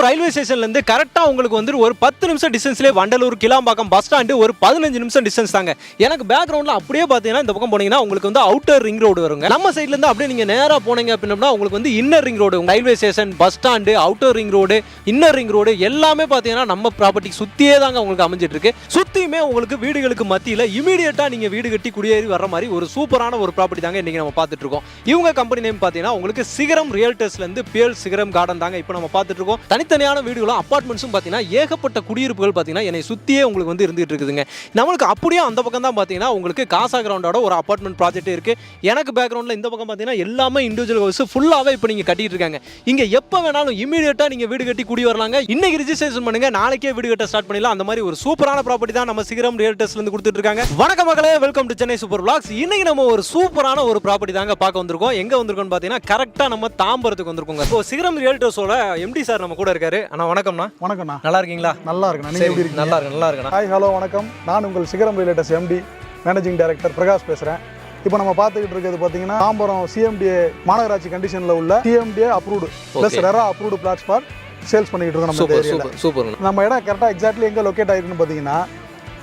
Railway ஸ்டேஷன்ல இருந்து கரெக்டா உங்களுக்கு வந்து ஒரு 10 நிமிஷம் டிஸ்டன்ஸ்லேயே வண்டலூர் கிளாம்பாக்கம் பஸ் ஸ்டாண்டு ஒரு 15 நிமிஷம் டிஸ்டன்ஸ் தாங்க. எனக்கு பேக்ரவுண்ட்ல அப்படியே பார்த்தீங்கன்னா இந்த பக்கம் போனீங்கன்னா உங்களுக்கு வந்து அவுட்டர் ரிங் ரோடு வருங்க. நம்ம சைட்ல இருந்து அப்படியே நீங்க நேரா போனீங்க அப்படின்னா உங்களுக்கு வந்து inner ring road, railway station, bus stand, outer ring road, inner ring road எல்லாமே பார்த்தீங்கன்னா நம்ம ப்ராப்பர்ட்டி சுத்தியே தாங்க உங்களுக்கு அமைஞ்சிட்டு இருக்கு. சுத்தியுமே உங்களுக்கு வீடுகளுக்கு மத்தியில் இமீடியட்டா நீங்க வீடு கட்டி குடியேறி வர்ற மாதிரி ஒரு சூப்பரான ஒரு ப்ராப்பர்ட்டி தாங்க இன்னைக்கு நம்ம பார்த்துட்டு இருக்கோம். இவங்க கம்பெனி நேம் பார்த்தீங்கன்னா உங்களுக்கு சிகரம் ரியல்டர்ஸ்ல இருந்து பியல் சிகரம் கார்டன் தாங்க இப்போ நம்ம பார்த்துட்டு இருக்கோம். தனித்தனியான வீடுகளும் அப்பார்ட்மெண்ட்ஸும் பார்த்தீங்கன்னா ஏகப்பட்ட குடியிருப்புகள் பார்த்தீங்கன்னா என்னை சுற்றியே உங்களுக்கு வந்து இருந்துகிட்டு இருக்குதுங்க. நம்மளுக்கு அப்படியே அந்த பக்கம் தான் பார்த்தீங்கன்னா உங்களுக்கு காசா கிரவுண்டோட ஒரு அப்பார்ட்மெண்ட் ப்ராஜெக்ட் இருக்குது. எனக்கு பேக்ரவுண்டில் இந்த பக்கம் பார்த்தீங்கன்னா எல்லாமே இண்டிவிஜுவல் ஹவுஸ் ஃபுல்லாகவே இப்போ நீங்கள் கட்டிட்டு இருக்காங்க. இங்கே எப்போ வேணாலும் இமீடியட்டாக நீங்கள் வீடு கட்டி குடி வரலாங்க. இன்னைக்கு ரிஜிஸ்ட்ரேஷன் பண்ணுங்க, நாளைக்கே வீடு கட்ட ஸ்டார்ட் பண்ணிடலாம். அந்த மாதிரி ஒரு சூப்பரான ப்ராப்பர்ட்டி தான் நம்ம சிகரம் ரியல்டர்ஸ்லேருந்து கொடுத்துட்டு இருக்காங்க. வணக்கம் மக்களே, welcome to Chennai super vlogs. இன்னைக்கு நம்ம ஒரு சூப்பரான ஒரு ப்ராப்பர்ட்டி தாங்க பார்க்க வந்திருக்கோம். எங்கே வந்திருக்கோம்னு பார்த்தீங்கன்னா கரெக்டாக நம்ம தாம்பரத்துக்கு வந்திருக்கோங்க. இப்போ சிகரம் ரியல்டர்ஸோட எம்டி சார் நம்ம கூட இருக்காரு. அண்ணா வணக்கம்ண்ணா. வணக்கம்ண்ணா. நல்லா இருக்கீங்களா? நல்லா இருக்கேன். நீங்க எப்படி இருக்கீங்க? நல்லா இருக்கு, நல்லா இருக்கேன். ஹாய், ஹலோ, வணக்கம். நான் உங்கள் சிகரம் realtors empty managing director Prakash பேசுகிறேன். இப்போ நம்ம பார்த்துக்கிட்டு இருக்கிறது பார்த்தீங்கன்னா தாம்பரம் சிஎம்டிஏ மாநகராட்சி கண்டிஷனில் உள்ள CMDA approved plus RERA approved plots for sales பண்ணிக்கிட்டு இருக்கோம். நம்ம ஏரியாவில் சூப்பர். நம்ம இடம் கரெக்டாக எக்ஸாக்ட்லி எங்கே லொக்கேட் ஆயிருக்குன்னு பார்த்தீங்கன்னா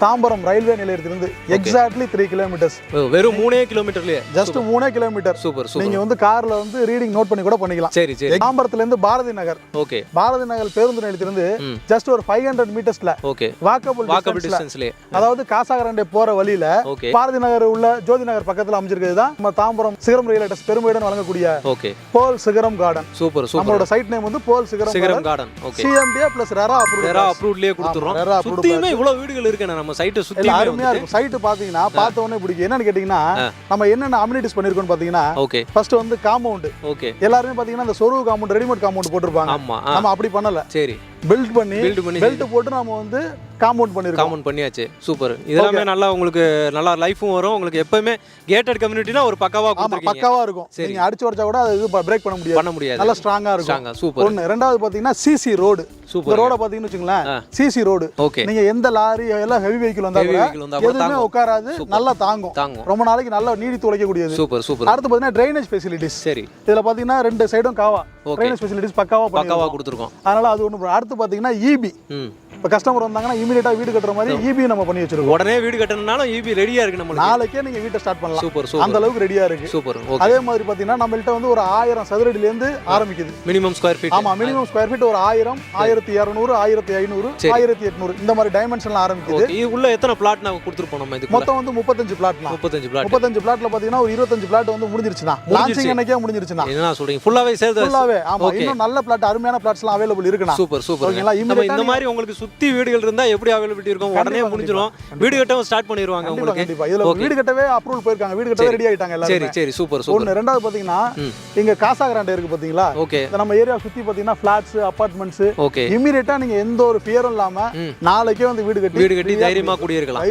தாம்பரம் ரயில்வே நிலையத்திலிருந்து எக்ஸாக்ட்லி 3 கிலோமீட்டர்ஸ். வெறும் 3 கிலோமீட்டர்லயே, ஜஸ்ட் 3 கிலோமீட்டர். சூப்பர். நீங்க வந்து கார்ல வந்து ரீடிங் நோட் பண்ணி கூட பண்ணிக்கலாம். சரி. தாம்பரத்துல இருந்து பாரதி நகர், ஓகே, பாரதி நகர் பேருந்து நிலையத்திலிருந்து ஜஸ்ட் ஒரு 500 மீட்டர்ஸ்ல, ஓகே, வாக்கபிள் டிஸ்டன்ஸ்ல, அதாவது காசாகரண்டே போற வழியில பாரதி நகர் உள்ள ஜோதி நகர் பக்கத்துல அமைஞ்சிருக்கிறது தான் நம்ம தாம்பரம் சிகரம் ரியல்டர்ஸ் பெருமையுடன் வழங்கக்கூடிய போல் சிகரம் கார்டன். சூப்பர். நம்மளோட சைட் நேம் வந்து போல் சிகரம் கார்டன். சிஎம்டிஏ பிளஸ் ரெரா அப்ரூவ்ட்லயே கொடுத்துறோம். சுத்தியுமே இவ்வளவு வீடுகள் இருக்கு. நம்ம சைட் சுத்தி அருமையா இருக்கும். சைட் பாத்தீங்கன்னா பார்த்த உடனே பிடிக்கும். என்னன்னு கேட்டீங்கன்னா நம்ம என்னென்ன அம்யூனிட்டிஸ் பண்ணிருக்கோம் பாத்தீங்கன்னா ஃபர்ஸ்ட் வந்து காம்பவுண்ட். எல்லாருமே பாத்தீங்கன்னா அந்த சொருவு காம்பவுண்ட், ரெடிமேட் காம்பவுண்ட் போட்டுருப்பாங்க. நம்ம அப்படி பண்ணல. சரி, பில்ட் பண்ணி பெல்ட் போட்டு நாம வந்து காம்பவுண்ட் பண்ணிருக்கோம். காம்பவுண்ட் பண்ணியாச்சு. சூப்பர். இதெல்லாம் நல்லா உங்களுக்கு நல்லா லைஃபும் வரும். உங்களுக்கு எப்பவுமே கேட்டட் கம்யூனிட்டினா ஒரு பக்காவா கொடுத்திருக்கீங்க. பக்காவா இருக்கும். நீங்க அடிச்சு வச்சா கூட அது பிரேக் பண்ண முடியாது. நல்லா ஸ்ட்ராங்கா இருக்கும். சூப்பர். ஒன்னு. ரெண்டாவது பாத்தீங்கன்னா சிசி ரோடு. இந்த ரோட பாத்தீங்கன்னு வச்சுங்களேன், சிசி ரோடு. நீங்க எந்த லாரி எல்லாம் ஹெவி வெஹிக்கிள் வந்தா கூட எதுவுமே உட்காராது, நல்லா தாங்கும். ரொம்ப நாளைக்கு நல்லா நீடித்து உழைக்கக்கூடியது. சூப்பர். அடுத்து பாத்தீங்கன்னா ட்ரைனேஜ் ஃபெசிலிட்டிஸ். சரி, இதுல பாத்தீங்கன்னா ரெண்டு சைடும் காவா ட்ரைனேஜ் ஃபெசிலிட்டிஸ் பக்காவா கொடுத்துருக்கோம். அதனால அது ஒண்ணு. அடுத்து பாத்தீங்கன்னா இபி. இப்ப கஸ்டமர் வந்தாங்கன்னா இமிடியேட்டா வீடு கட்டுற மாதிரி இபி நம்ம பண்ணி வச்சிருக்கோம். உடனே வீடு கட்டணும்னாலும் இபி ரெடியா இருக்கு. நம்ம நாளைக்கே நீங்க வீட்டை ஸ்டார்ட் பண்ணலாம். சூப்பர். அந்த அளவுக்கு ரெடியா இருக்கு. சூப்பர். அதே மாதிரி பாத்தீங்கன்னா நம்மள்ட்ட வந்து ஒரு 1000 சதுரடியில இருந்து ஆரம்பிக்குது. Minimum square feet. ஆமா, மினிமம் ஸ்கொயர் ஃபீட் ஒரு 1000, 1200, 1500, 1800 இந்த மாதிரி டைமென்ஷன்ல ஆரம்பிக்குது. இது உள்ள எத்தனை பிளாட் நாங்க கொடுத்துருப்போம்? நம்ம இதுக்கு மொத்தம் வந்து 35 பிளாட்லாம். 35 பிளாட்ல பாத்தீங்கன்னா ஒரு 25 பிளாட் வந்து முடிஞ்சிருச்சுனா, லான்ச்சிங் அன்னைக்கே முடிஞ்சிருச்சுனா. என்ன சொல்றீங்க? ஃபுல்லாவே சேர்த்து ஃபுல்லாவே. ஆமா, இன்னும் நல்ல பிளாட், அருமையான பிளாட்ஸ்லாம் அவேலபிள் இருக்குனா. சூப்பர். ஓகேங்களா? இந்த மாதிரி உங்களுக்கு சுத்தி வீடுகள் இருந்தா எப்படி அவைலபிலிட்டி இருக்கும்? உடனே முடிஞ்சிரும். வீடு கட்டவும் ஸ்டார்ட் பண்ணிடுவாங்க உங்களுக்கு. கண்டிப்பா. இதுல வீடு கட்டவே அப்ரூவல் போயிருக்காங்க. வீடு கட்டவே ரெடி ஆயிட்டாங்க எல்லாரும். சரி. சூப்பர். ஒன்னு. ரெண்டாவது பாத்தீங்கன்னா இங்க காசாகரண்டே இருக்கு பாத்தீங்களா? நம்ம ஏரியா சுத்தி பாத்தீங்கன்னா ஃபிளாட்ஸ், அபார்ட்மெண்ட்ஸ். இமிடியேட்டா நீங்க எந்த ஒரு ஃபியரும் இல்லாம நாளைக்கே வந்து வீடு கட்டி தைரியமா குடியிருக்கலாம்.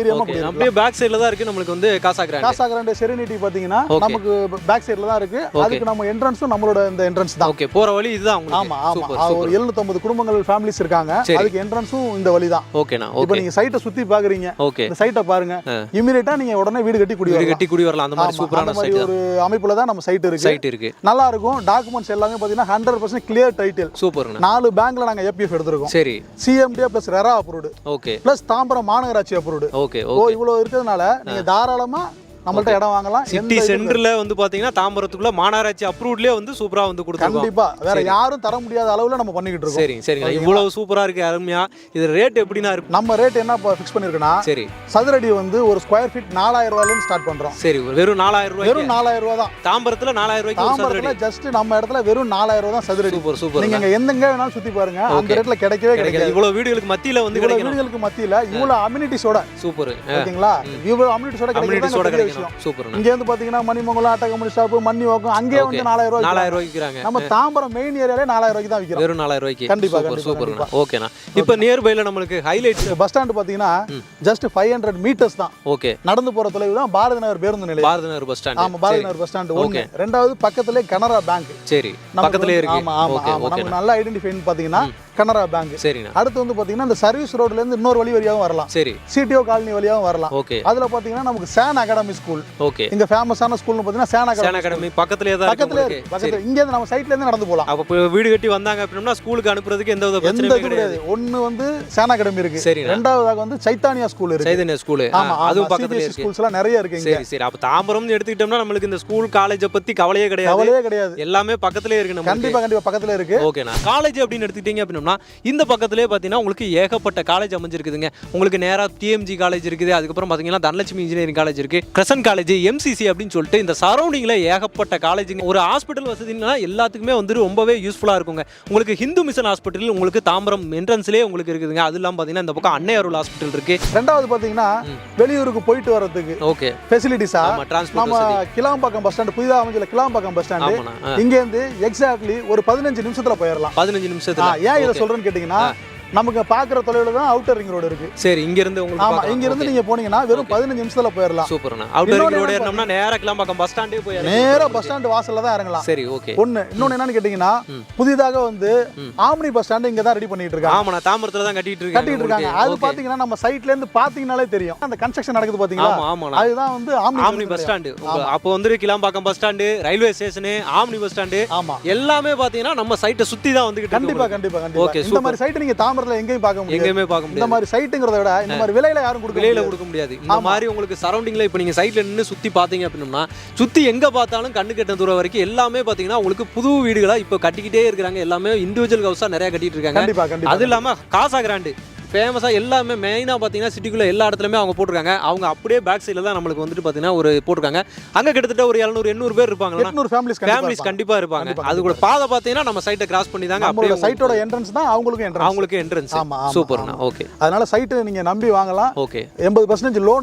அப்படியே பேக் சைடுல தான் இருக்கு நமக்கு வந்து காசாகரண்டே செரினிட்டி பாத்தீங்கன்னா நமக்கு பேக் சைடுல தான் இருக்கு. அதுக்கு நம்ம என்ட்ரன்ஸும் நம்மளோட இந்த என்ட்ரன்ஸ் தான். ஓகே, போற வழி இதுதான் உங்களுக்கு. ஆமா. ஒரு 750 குடும்பங்கள் ஃபேமிலிஸ் இருக்காங்க. அதுக்கு என்ட்ரன்ஸும் இந்த வழி தான். ஓகேனா? இப்போ நீங்க சைட்டை சுத்தி பாக்குறீங்க, இந்த சைட்டை பாருங்க, இமிடியேட்டா நீங்க உடனே வீடு கட்டி குடி வரலாம். அந்த மாதிரி சூப்பரான சைட், ஒரு அமைப்புல தான் நம்ம சைட் இருக்கு. நல்லா இருக்கும். டாக்குமெண்ட்ஸ் எல்லாமே பாத்தீங்கன்னா 100% கிளியர் டைட்டில். சூப்பர். 4 பேங்க்ல நாங்க ஏபிஎஃப் எடுத்துறோம். சரி, CMDA plus RERA approved, okay, plus Tambaram மாநகராட்சி அப்ரூவ்டு. ஓகே. இவ்வளவு இருக்கிறதுனால நீங்க தாராளமா நம்மள்ட்ட இடம் வாங்கலாம். சிட்டி சென்டர்ல வந்து பாத்தீங்கன்னா தாம்பரத்துக்குள்ள மாநகராட்சி அப்ரூவ்ட்லயே வந்து சூப்பரா வந்து கொடுத்துருக்கோம். கண்டிப்பா வேற யாரும் தர முடியாத அளவுல நம்ம பண்ணிக்கிட்டு இருக்கோம். சரி. இவ்வளவு சூப்பரா இருக்கு, அருமையா. இது ரேட் எப்படினா இருக்கு? நம்ம ரேட் என்ன ஃபிக்ஸ் பண்ணிருக்கோம்னா, சரி, சதுரடி வந்து ஒரு ஸ்கொயர் ஃபீட் 4000 ரூபாயில இருந்து ஸ்டார்ட் பண்றோம். சரி, வெறும் 4000 ரூபாய். வெறும் 4000 ரூபாய் தான். தாம்பரத்துல 4000 ரூபாய்க்கு தாம்பரத்துல ஜஸ்ட் நம்ம இடத்துல வெறும் 4000 ரூபாய் தான் சதுரடி. சூப்பர். நீங்க எந்தங்க வேணாலும் சுத்தி பாருங்க, அந்த ரேட்ல கிடைக்கவே கிடைக்காது. இவ்வளவு வீடுகளுக்கு மத்தியில வந்து கிடைக்கும். வீடுகளுக்கு மத்தியில இவ்வளவு அம்யூனிட்டிஸோட. சூப்பர். ஓகேங்களா? இவ்வளவு அம்யூனிட்டிஸோட கிடைக்கும். சூப்பர். இங்க வந்து பாத்தீங்கன்னா மணிமங்கலம், ஆட்டகமணி ஸ்டாப், மண்ணி வாக்கம், அங்கே வந்து 4000 ரூபாய் விக்கிறாங்க. நம்ம தாம்பரம் மெயின் ஏரியாலே 4000 ரூபாய்க்கு தான் விக்கிறோம். வெறும் 4000 ரூபாய்க்கு. கண்டிப்பா. சூப்பர். ஓகேனா? இப்போ நியர் பைல நமக்கு ஹைலைட் பஸ் ஸ்டாண்ட் பாத்தீங்கன்னா ஜஸ்ட் 500 மீட்டர்ஸ் தான். ஓகே, நடந்து போற தொலைவு தான் பாரதி நகர் பேருந்து நிலையம். Bharathi Nagar bus stand. ஆமா, Bharathi Nagar bus stand. Okay. ரெண்டாவது பக்கத்திலே கனரா பேங்க். சரி, பக்கத்திலே இருக்கு. ஆமா. நமக்கு நல்ல ஐடென்டிஃபைன்னு பாத்தீங்கன்னா கனரா பேங்க். சரிண்ணா. அடுத்து வந்து பாத்தீங்கன்னா இந்த சர்வீஸ் ரோட்ல இருந்து இன்னொரு வழி வழியாகவும் வரலாம். சரி. சிடிஓ காலனி வழியாகவும் வரலாம். ஓகே. அதுல பாத்தீங்கன்னா நமக்கு சான் அகாடமி ஸ்கூல். ஓகே. இங்க ஃபேமஸான ஸ்கூல்னு பாத்தீங்கன்னா சான் அகாடமி பக்கத்துலயே தான் இருக்கு. பக்கத்துல இங்க இருந்து நம்ம சைட்ல இருந்து நடந்து போலாம். அப்ப வீடு கட்டி வந்தாங்க அப்படினா ஸ்கூலுக்கு அனுப்புறதுக்கு எந்த வித பிரச்சனையும் கிடையாது. ஒன்னு வந்து சான் அகாடமி இருக்கு. ரெண்டாவதாக வந்து சைத்தானியா ஸ்கூல் இருக்கு. சைதன்யா ஸ்கூல். அதுவும் பக்கத்துலயே இருக்கு. ஸ்கூல்ஸ் எல்லாம் நிறைய இருக்கு இங்க. சரி. அப்ப தாம்பரம்னு எடுத்துக்கிட்டோம்னா நமக்கு இந்த ஸ்கூல் காலேஜ் பத்தி கவலையே கிடையாது. எல்லாமே பக்கத்துலயே இருக்கு நமக்கு. கண்டிப்பா பக்கத்துல இருக்கு. ஓகேண்ணா. காலேஜ் அப்படின்னு எடுத்துக்கிட்டீங்க அப்படின்னா இந்த பக்கத்துலயே பாத்தீங்கன்னா உங்களுக்கு ஏகப்பட்ட காலேஜ் அமைஞ்சிருக்குதுங்க. உங்களுக்கு நேரா டிஎம்ஜி காலேஜ் இருக்குது. அதுக்கப்புறம் பாத்தீங்கன்னா தனலட்சுமி இன்ஜினியரிங் காலேஜ் இருக்கு. கிரசன்ட் காலேஜ், எம்சிசி அப்படின்னு சொல்லிட்டு இந்த சரௌண்டிங்ல ஏகப்பட்ட காலேஜுங்க. ஒரு ஹாஸ்பிட்டல் வசதினா எல்லாத்துக்குமே வந்து ரொம்பவே யூஸ்ஃபுல்லா இருக்குங்க. உங்களுக்கு ஹிந்து மிஷன் ஹாஸ்பிட்டல் உங்களுக்கு தாம்பரம் என்ட்ரன்ஸ்லயே உங்களுக்கு இருக்குதுங்க. அது இல்லாம பாத்தீங்கன்னா இந்த பக்கம் அன்னை அருள் ஹாஸ்பிட்டல் இருக்கு. ரெண்டாவது பாத்தீங்கன்னா வெளியூருக்கு போயிட்டு வரதுக்கு ஓகே ஃபெசிலிட்டிஸா நம்ம கிளாம்பாக்கம் பஸ் ஸ்டாண்ட் புதிதாக அமைஞ்சல கிளாம்பாக்கம் பஸ் ஸ்டாண்ட் இங்க இருந்து எக்ஸாக்ட்லி ஒரு 15 நிமிஷத்துல போயிடலாம். 15 நிமிஷத்துல. ஏன் இதை சொல்றேன்னு கேட்டீங்கன்னா நமக்கு பாக்குற தொலைவில் தான் அவுட்டர் ரிங் ரோடு இருக்கு. சரி. இங்க இருந்து உங்களுக்கு ஆமா இங்க இருந்து நீங்க போனீங்கன்னா வெறும் 15 நிமிஷத்துல போயிடலாம். சூப்பர்ண்ணா. அவுட்டர் ரிங் ரோடு ஏறணும்னா நேரா கிளாம்பாக்கம் பஸ் ஸ்டாண்டே போயிடலாம். நேரா பஸ் ஸ்டாண்ட் வாசல்ல தான் இறங்கலாம். சரி. ஓகே. இன்னொன்னு என்னன்னு கேட்டீங்கன்னா புதிதாக வந்து ஆம்னி பஸ் ஸ்டாண்ட் இங்க தான் ரெடி பண்ணிட்டு இருக்காங்க. ஆமாண்ணா. தாம்பரத்துல தான் கட்டிட்டு இருக்காங்க. அது பாத்தீங்கன்னா நம்ம சைட்ல இருந்து பாத்தீங்கனாலே தெரியும். அந்த கன்ஸ்ட்ரக்ஷன் நடக்குது பாத்தீங்களா? ஆமாண்ணா. அதுதான் வந்து ஆம்னி பஸ் ஸ்டாண்ட். அப்போ வந்து Kilambakkam bus stand, railway station, omni bus stand எல்லாமே பாத்தீங்கன்னா நம்ம சைட்டை சுத்தி தான் வந்துகிட்டு இருக்கு. கண்டிப்பா. ஓகே. இந்த மாதிரி சைட் நீங்க தாம்பரத்துல எங்கேயும் பார்க்க முடியாது. எங்கேயுமே பார்க்க முடியாது. இந்த மாதிரி சைட்டுங்கிறத விட இந்த மாதிரி விலையில யாரும் கொடுக்க முடியாது. இந்த மாதிரி உங்களுக்கு சரௌண்டிங்ல இப்போ நீங்க சைட்ல நின்னு சுத்தி பாத்தீங்க அப்படின்னா சுத்தி எங்க பார்த்தாலும் கண்ணு கெட்ட தூரம் வரைக்கும் எல்லாமே பாத்தீங்கன்னா உங்களுக்கு புது வீடுகளா இப்போ கட்டிக்கிட்டே இருக்காங்க. எல்லாமே இண்டிவிஜுவல் ஹவுஸா நிறைய கட்டிட்டு இருக்காங்க. அது இல்லாம காசா கிராண்ட் ஃபேமஸா எல்லாமே மெயினா பாத்தீங்கன்னா சிட்டிக்குள்ள எல்லா இடத்துலயுமே அவங்க போட்டுருக்காங்க. அவங்க அப்படியே பேக் சைடுல தான் நம்மளுக்கு வந்துட்டு பாத்தீங்கன்னா ஒரு போட்டுருக்காங்க. அங்க கிட்டத்தட்ட ஒரு 700-800 பேர் இருப்பாங்க. 800 ஃபேமிலிஸ் கண்டிப்பா இருப்பாங்க. அது கூட பாதை பாத்தீங்கன்னா நம்ம சைட்டை கிராஸ் பண்ணி தாங்க அப்படியே சைட்டோட என்ட்ரன்ஸ் தான் அவங்களுக்கு என்ட்ரன்ஸ். சூப்பர்ண்ணா. ஓகே. அதனால சைட்டை நீங்க நம்பி வாங்கலாம். ஓகே. 80% லோன்